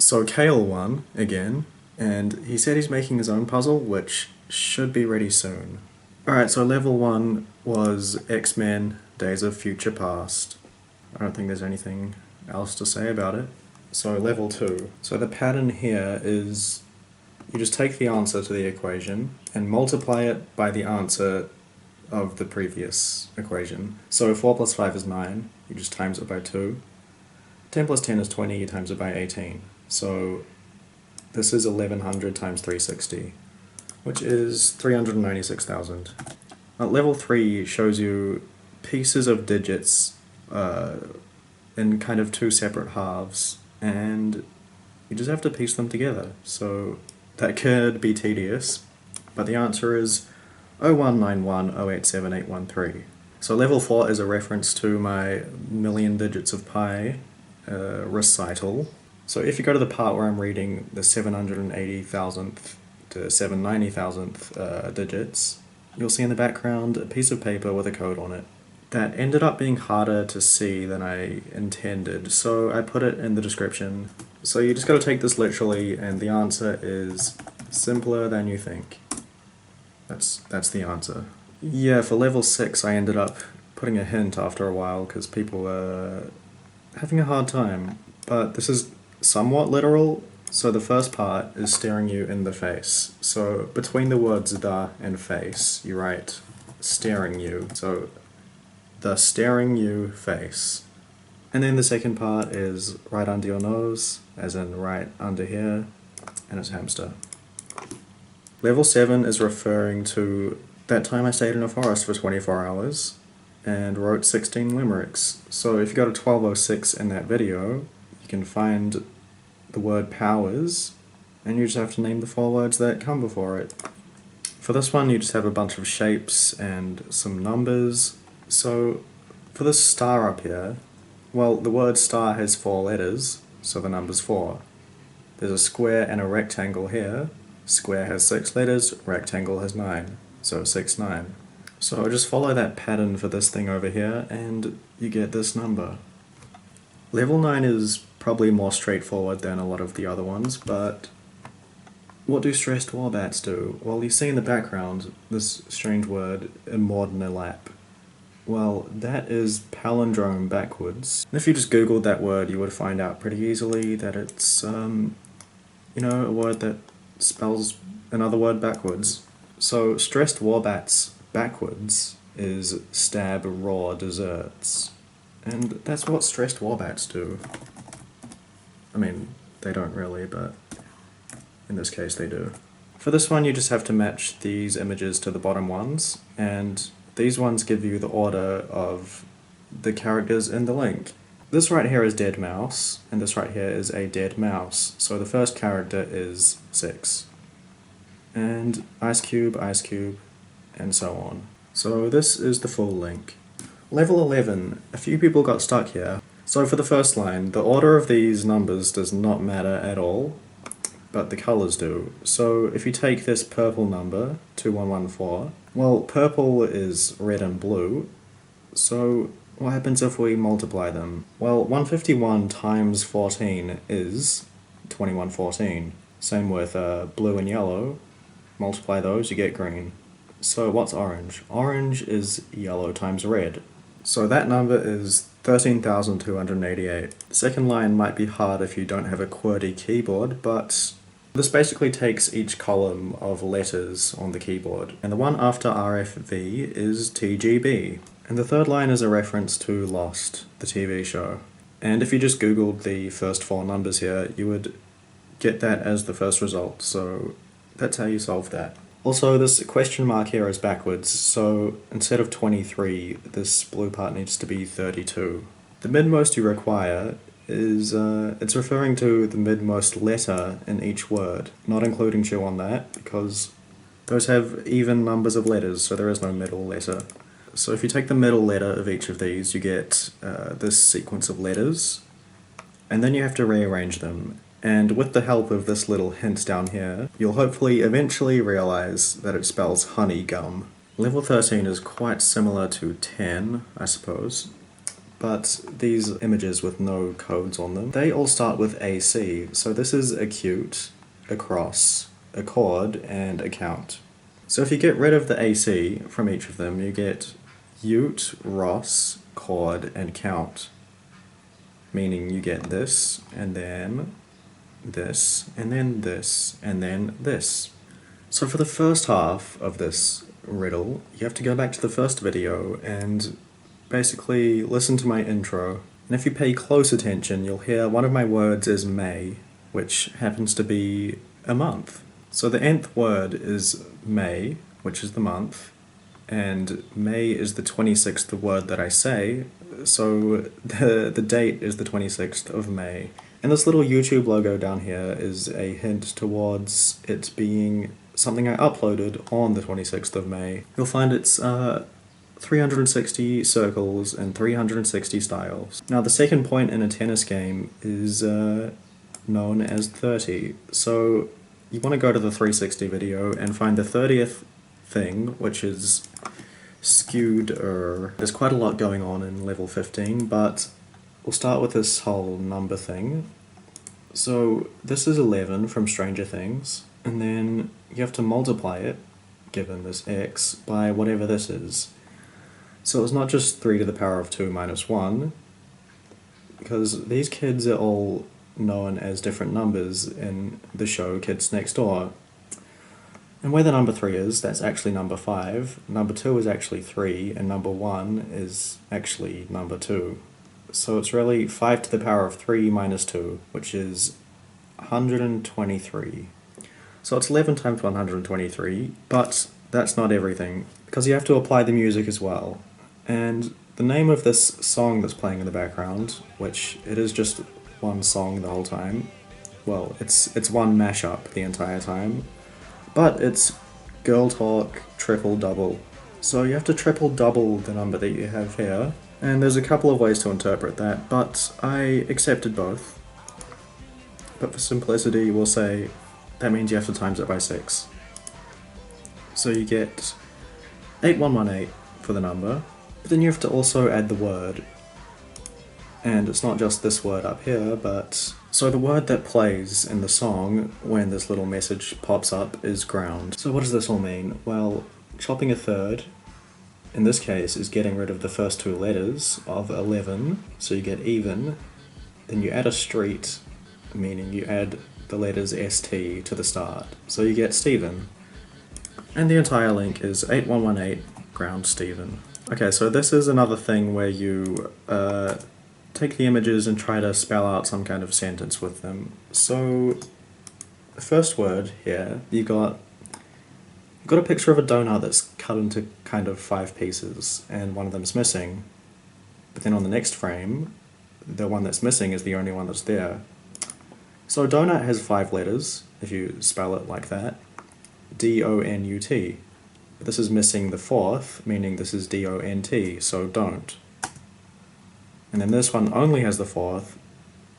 So Cale won, again, and he said he's making his own puzzle, which should be ready soon. Alright, so level 1 was X-Men Days of Future Past. I don't think there's anything else to say about it. So level 2. So the pattern here is you just take the answer to the equation and multiply it by the answer of the previous equation. So 4 plus 5 is 9, you just times it by 2. 10 plus 10 is 20, you times it by 18. So this is 1100 times 360, which is 396,000. Level 3 shows you pieces of digits in kind of two separate halves, and you just have to piece them together. So that could be tedious, but the answer is 0191087813. So level 4 is a reference to my million digits of pi recital. So if you go to the part where I'm reading the 780,000th to 790,000th digits, you'll see in the background a piece of paper with a code on it. That ended up being harder to see than I intended, so I put it in the description. So you just gotta take this literally, and the answer is simpler than you think. That's the answer. Yeah, for level 6 I ended up putting a hint after a while because people were having a hard time, but this is somewhat literal. So the first part is staring you in the face. So between the words the and face, you write staring you. So the staring you face. And then the second part is right under your nose, as in right under here, and it's hamster. Level 7 is referring to that time I stayed in a forest for 24 hours and wrote 16 limericks. So if you go to 1206 in that video, you can find the word powers, and you just have to name the 4 words that come before it. For this one you just have a bunch of shapes and some numbers. So for this star up here, well, the word star has 4 letters, so the number's 4. There's a square and a rectangle here. Square has 6 letters, rectangle has 9, so 6, 9. So just follow that pattern for this thing over here and you get this number. Level 9 is probably more straightforward than a lot of the other ones, but what do stressed worbats do? Well, you see in the background this strange word, immordnilap. Well, that is palindrome backwards. And if you just googled that word, you would find out pretty easily that it's, you know, a word that spells another word backwards. So stressed worbats backwards is stab raw desserts. And that's what stressed worbats do. I mean, they don't really, but in this case they do. For this one you just have to match these images to the bottom ones, and these ones give you the order of the characters in the link. This right here is dead mouse, and this right here is a dead mouse, so the first character is 6. And ice cube, and so on. So this is the full link. Level 11, a few people got stuck here. So for the first line, the order of these numbers does not matter at all, but the colours do. So if you take this purple number, 2114, well, purple is red and blue, so what happens if we multiply them? Well, 151 times 14 is 2114. Same with blue and yellow. Multiply those, you get green. So what's orange? Orange is yellow times red. So that number is 13,288. The second line might be hard if you don't have a QWERTY keyboard, but this basically takes each column of letters on the keyboard. And the one after RFV is TGB. And the third line is a reference to Lost, the TV show. And if you just googled the first 4 numbers here, you would get that as the first result, so that's how you solve that. Also, this question mark here is backwards, so instead of 23, this blue part needs to be 32. The midmost you require is, it's referring to the midmost letter in each word, not including chew on that, because those have even numbers of letters, so there is no middle letter. So if you take the middle letter of each of these, you get this sequence of letters, and then you have to rearrange them. And with the help of this little hint down here, you'll hopefully eventually realize that it spells honey gum. Level 13 is quite similar to 10, I suppose, but these images with no codes on them, they all start with AC. So this is acute, across, accord, and account. So if you get rid of the AC from each of them, you get ute, Ross, chord, and count. Meaning you get this, and then this, and then this, and then this. So for the first half of this riddle, you have to go back to the first video and basically listen to my intro. And if you pay close attention, you'll hear one of my words is May, which happens to be a month. So the nth word is May, which is the month, and May is the 26th word that I say, so the date is the 26th of May. And this little YouTube logo down here is a hint towards it being something I uploaded on the 26th of May. You'll find it's 360 circles and 360 styles. Now the second point in a tennis game is known as 30, so you want to go to the 360 video and find the 30th thing, which is skewed. There's quite a lot going on in level 15, but we'll start with this whole number thing. So this is 11 from Stranger Things, and then you have to multiply it, given this x, by whatever this is. So it's not just 3 to the power of 2 minus 1, because these kids are all known as different numbers in the show Kids Next Door. And where the number 3 is, that's actually number 5, number 2 is actually 3, and number 1 is actually number 2. So it's really 5 to the power of 3 minus 2, which is 123. So it's 11 times 123, but that's not everything, because you have to apply the music as well. And the name of this song that's playing in the background, which it is just one song the whole time, well, it's one mashup the entire time, but it's Girl Talk Triple Double. So you have to triple double the number that you have here, and there's a couple of ways to interpret that, but I accepted both. But for simplicity, we'll say that means you have to times it by 6. So you get 8118 for the number, but then you have to also add the word. And it's not just this word up here, but... So the word that plays in the song when this little message pops up is ground. So what does this all mean? Well, chopping a third, in this case, is getting rid of the first 2 letters of 11, so you get even. Then you add a street, meaning you add the letters ST to the start, so you get Stephen. And the entire link is 8118 ground Stephen. Okay, so this is another thing where you take the images and try to spell out some kind of sentence with them. So the first word here, you've got a picture of a donut that's cut into kind of 5 pieces, and one of them's missing. But then on the next frame, the one that's missing is the only one that's there. So donut has 5 letters, if you spell it like that, D-O-N-U-T. But this is missing the 4th, meaning this is D-O-N-T, so don't. And then this one only has the 4th,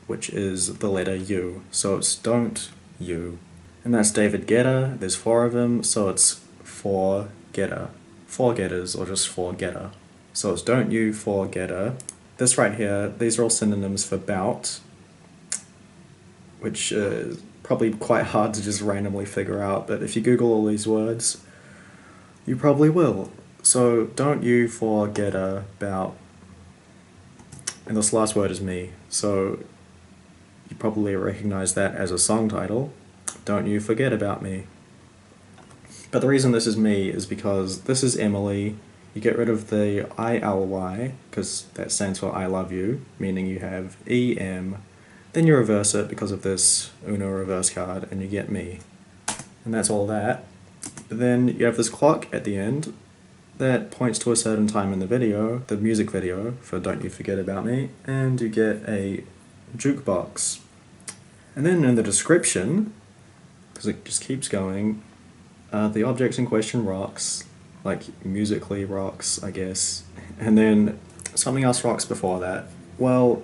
which is the letter U, so it's don't you. And that's David Guetta, there's 4 of them, so it's for-getter. For-getters, or just for-getter. So it's don't you, for-getter. This right here, these are all synonyms for bout, which is probably quite hard to just randomly figure out, but if you Google all these words, you probably will. So don't you forget about, and this last word is me, so you probably recognize that as a song title, Don't You Forget About Me. But the reason this is me is because this is Emily. You get rid of the I-L-Y, because that stands for I love you, meaning you have E-M. Then you reverse it because of this Uno reverse card, and you get me. And that's all that. But then you have this clock at the end that points to a certain time in the video, the music video for Don't You Forget About Me, and you get a jukebox. And then in the description, because it just keeps going, the object in question rocks, like musically rocks, I guess, and then something else rocks before that. Well,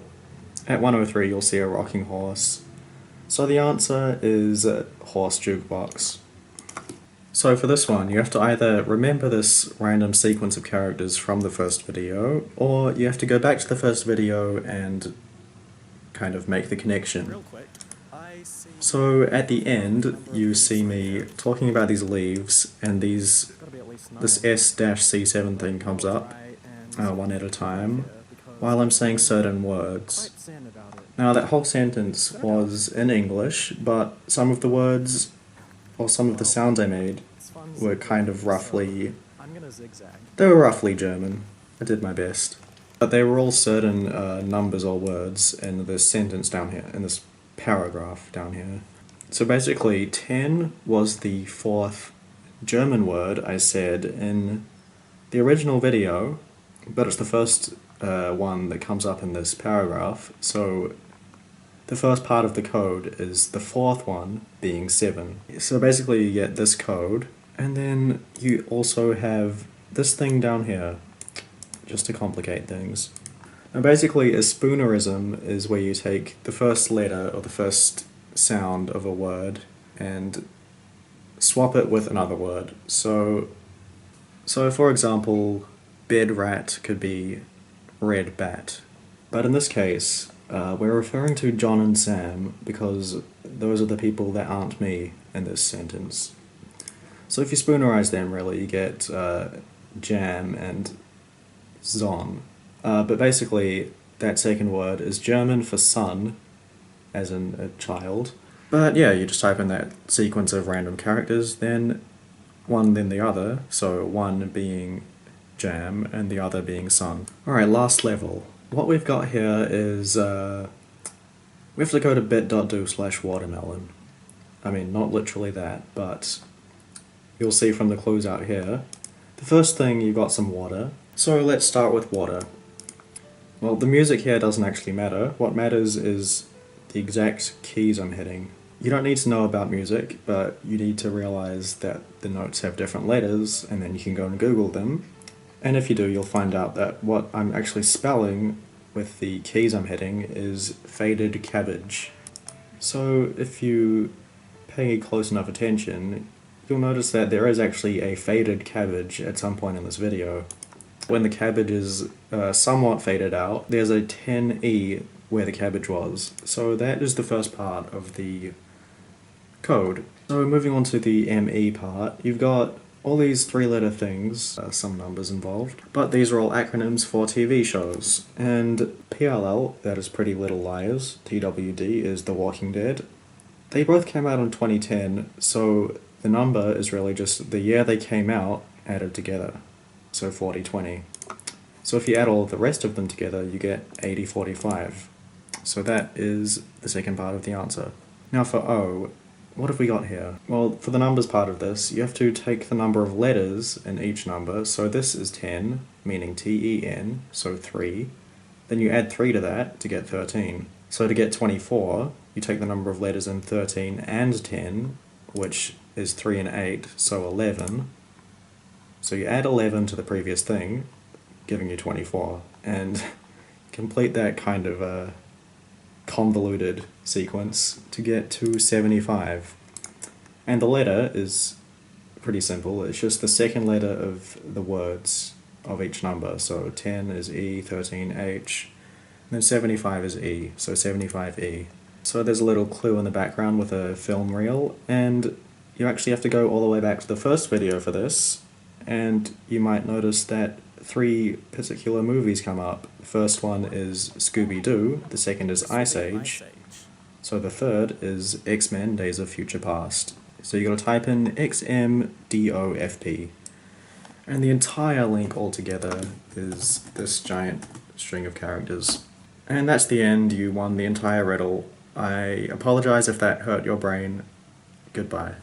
at 103 you'll see a rocking horse. So the answer is horse jukebox. So for this one, you have to either remember this random sequence of characters from the first video, or you have to go back to the first video and kind of make the connection. So at the end, you see me talking about these leaves, and this S-C7 thing comes up, one at a time, while I'm saying certain words. Now that whole sentence was in English, but some of the words, or some of the sounds I made, were kind of roughly... they were roughly German. I did my best. But they were all certain numbers or words in this sentence down here, in this paragraph down here. So basically, 10 was the fourth German word I said in the original video, but it's the first one that comes up in this paragraph, so the first part of the code is the fourth one being 7. So basically you get this code, and then you also have this thing down here, just to complicate things. Now basically a Spoonerism is where you take the first letter or the first sound of a word and swap it with another word. So for example, bed rat could be red bat. But in this case, we're referring to John and Sam because those are the people that aren't me in this sentence. So if you spoonerize them, really, you get jam and zon. But basically, that second word is German for son, as in a child. But yeah, you just type in that sequence of random characters, then one, then the other, so one being jam and the other being son. Alright, last level. What we've got here is, we have to go to bit.do/watermelon. I mean, not literally that, but you'll see from the clues out here. The first thing, you've got some water. So let's start with water. Well, the music here doesn't actually matter. What matters is the exact keys I'm hitting. You don't need to know about music, but you need to realize that the notes have different letters, and then you can go and Google them. And if you do, you'll find out that what I'm actually spelling with the keys I'm hitting is faded cabbage. So if you pay close enough attention, you'll notice that there is actually a faded cabbage at some point in this video. When the cabbage is somewhat faded out, there's a 10E where the cabbage was. So that is the first part of the code. So moving on to the ME part, you've got all these three-letter things, some numbers involved, but these are all acronyms for TV shows. And PLL, that is Pretty Little Liars, TWD is The Walking Dead. They both came out in 2010, so the number is really just the year they came out added together, so 40/20. So if you add all of the rest of them together, you get 80/45. So that is the second part of the answer. Now for O, what have we got here? Well, for the numbers part of this, you have to take the number of letters in each number. So this is 10, meaning T-E-N, so 3. Then you add 3 to that to get 13. So to get 24, you take the number of letters in 13 and 10, which is 3 and 8, so 11. So you add 11 to the previous thing, giving you 24. And complete that kind of a convoluted sequence to get to 75. And the letter is pretty simple, it's just the second letter of the words of each number. So 10 is E, 13 H, and then 75 is E, so 75E. So there's a little clue in the background with a film reel, and you actually have to go all the way back to the first video for this, and you might notice that 3 particular movies come up. The first one is Scooby-Doo, the second is Ice Age, so the third is X-Men Days of Future Past. So you gotta type in XMDOFP, and the entire link altogether is this giant string of characters. And that's the end, you won the entire riddle. I apologize if that hurt your brain. Goodbye.